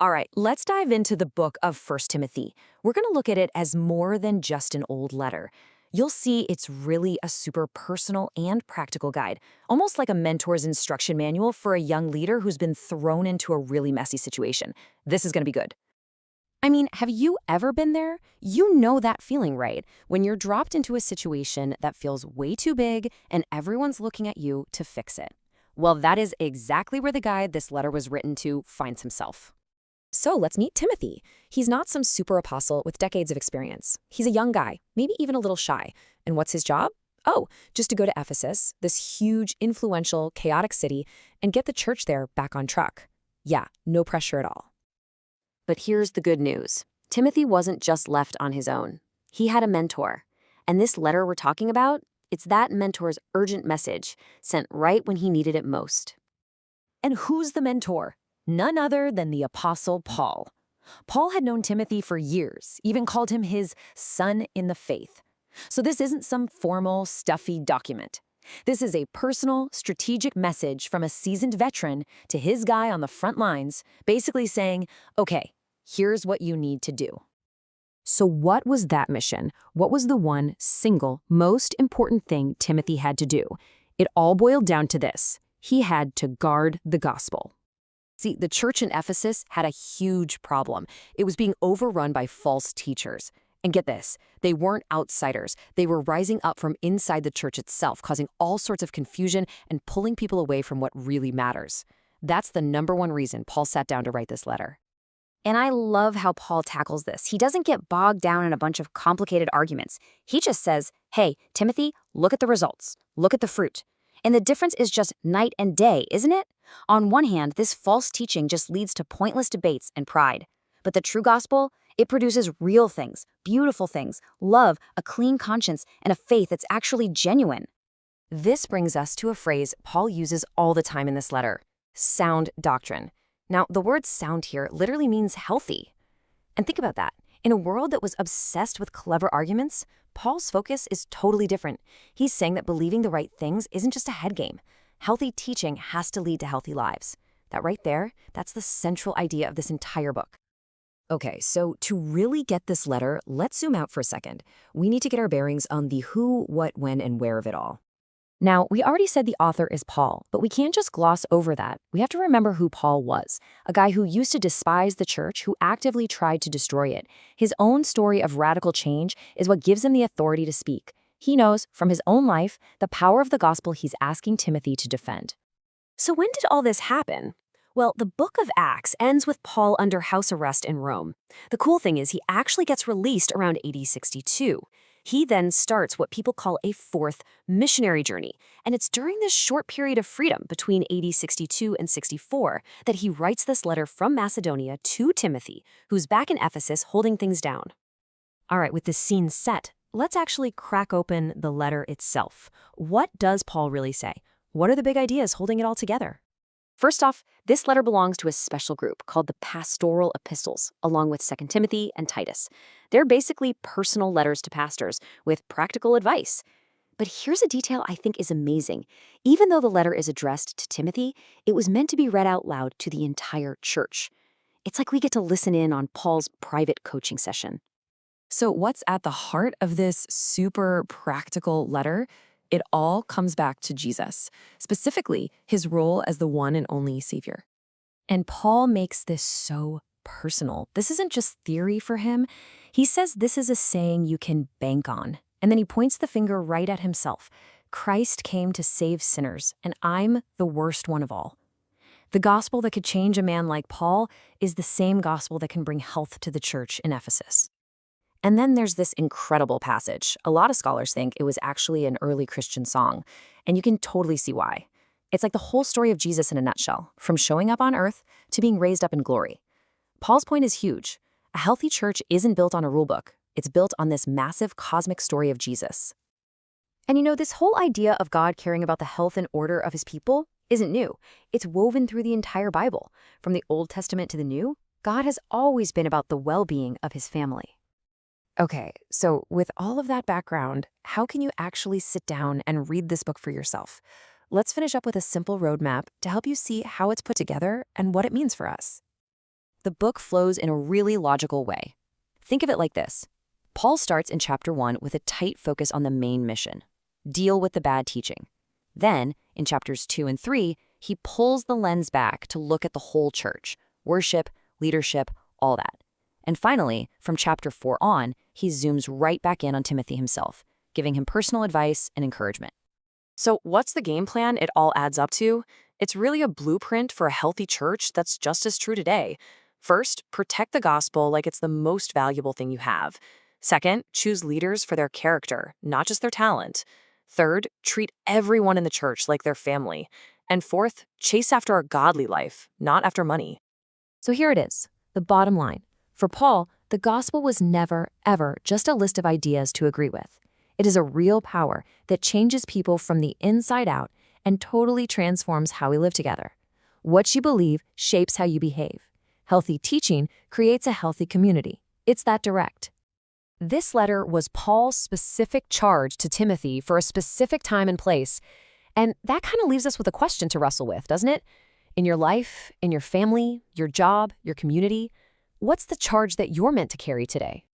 All right, let's dive into the book of First Timothy. We're going to look at it as more than just an old letter. You'll see it's really a super personal and practical guide, almost like a mentor's instruction manual for a young leader who's been thrown into a really messy situation. This is going to be good. I mean, have you ever been there? You know that feeling, right? When you're dropped into a situation that feels way too big and everyone's looking at you to fix it. Well, that is exactly where the guy this letter was written to finds himself. So let's meet Timothy. He's not some super apostle with decades of experience. He's a young guy, maybe even a little shy. And what's his job? Oh, just to go to Ephesus, this huge, influential, chaotic city, and get the church there back on track. Yeah, no pressure at all. But here's the good news. Timothy wasn't just left on his own. He had a mentor. And this letter we're talking about, it's that mentor's urgent message sent right when he needed it most. And who's the mentor? None other than the Apostle Paul. Paul had known Timothy for years, even called him his son in the faith. So this isn't some formal, stuffy document. This is a personal, strategic message from a seasoned veteran to his guy on the front lines, basically saying, okay, here's what you need to do. So what was that mission? What was the one single, most important thing Timothy had to do? It all boiled down to this. He had to guard the gospel. See, the church in Ephesus had a huge problem. It was being overrun by false teachers. And get this, they weren't outsiders. They were rising up from inside the church itself, causing all sorts of confusion and pulling people away from what really matters. That's the number one reason Paul sat down to write this letter. And I love how Paul tackles this. He doesn't get bogged down in a bunch of complicated arguments. He just says, hey, Timothy, look at the results. Look at the fruit. And the difference is just night and day, isn't it? On one hand, this false teaching just leads to pointless debates and pride. But the true gospel, it produces real things, beautiful things, love, a clean conscience, and a faith that's actually genuine. This brings us to a phrase Paul uses all the time in this letter, sound doctrine. Now, the word sound here literally means healthy. And think about that. In a world that was obsessed with clever arguments, Paul's focus is totally different. He's saying that believing the right things isn't just a head game. Healthy teaching has to lead to healthy lives. That right there, that's the central idea of this entire book. Okay, so to really get this letter, let's zoom out for a second. We need to get our bearings on the who, what, when, and where of it all. Now, we already said the author is Paul, but we can't just gloss over that. We have to remember who Paul was, a guy who used to despise the church, who actively tried to destroy it. His own story of radical change is what gives him the authority to speak. He knows, from his own life, the power of the gospel he's asking Timothy to defend. So when did all this happen? Well, the book of Acts ends with Paul under house arrest in Rome. The cool thing is he actually gets released around AD 62. He then starts what people call a fourth missionary journey, and it's during this short period of freedom between AD 62 and 64 that he writes this letter from Macedonia to Timothy, who's back in Ephesus holding things down. All right, with this scene set, let's actually crack open the letter itself. What does Paul really say? What are the big ideas holding it all together? First off, this letter belongs to a special group called the Pastoral epistles, along with 2 Timothy and Titus. They're basically personal letters to pastors with practical advice. But here's a detail I think is amazing. Even though the letter is addressed to Timothy, it was meant to be read out loud to the entire church. It's like we get to listen in on Paul's private coaching session. So what's at the heart of this super practical letter? It all comes back to Jesus, specifically his role as the one and only Savior. And Paul makes this so personal. This isn't just theory for him. He says this is a saying you can bank on. And then he points the finger right at himself. Christ came to save sinners, and I'm the worst one of all. The gospel that could change a man like Paul is the same gospel that can bring health to the church in Ephesus. And then there's this incredible passage. A lot of scholars think it was actually an early Christian song, and you can totally see why. It's like the whole story of Jesus in a nutshell, from showing up on earth to being raised up in glory. Paul's point is huge. A healthy church isn't built on a rulebook. It's built on this massive cosmic story of Jesus. And you know, this whole idea of God caring about the health and order of his people isn't new. It's woven through the entire Bible. From the Old Testament to the New, God has always been about the well-being of his family. Okay, so with all of that background, how can you actually sit down and read this book for yourself? Let's finish up with a simple roadmap to help you see how it's put together and what it means for us. the book flows in a really logical way. Think of it like this. Paul starts in chapter 1 with a tight focus on the main mission: deal with the bad teaching. Then, in chapters 2 and 3, he pulls the lens back to look at the whole church: worship, leadership, all that. And finally, from chapter 4 on, he zooms right back in on Timothy himself, giving him personal advice and encouragement. So what's the game plan it all adds up to? It's really a blueprint for a healthy church that's just as true today. First, protect the gospel like it's the most valuable thing you have. Second, choose leaders for their character, not just their talent. Third, treat everyone in the church like their family. And fourth, chase after a godly life, not after money. So here it is, the bottom line. For Paul, the gospel was never, ever just a list of ideas to agree with. It is a real power that changes people from the inside out and totally transforms how we live together. What you believe shapes how you behave. Healthy teaching creates a healthy community. It's that direct. This letter was Paul's specific charge to Timothy for a specific time and place. And that kind of leaves us with a question to wrestle with, doesn't it? In your life, in your family, your job, your community, what's the charge that you're meant to carry today?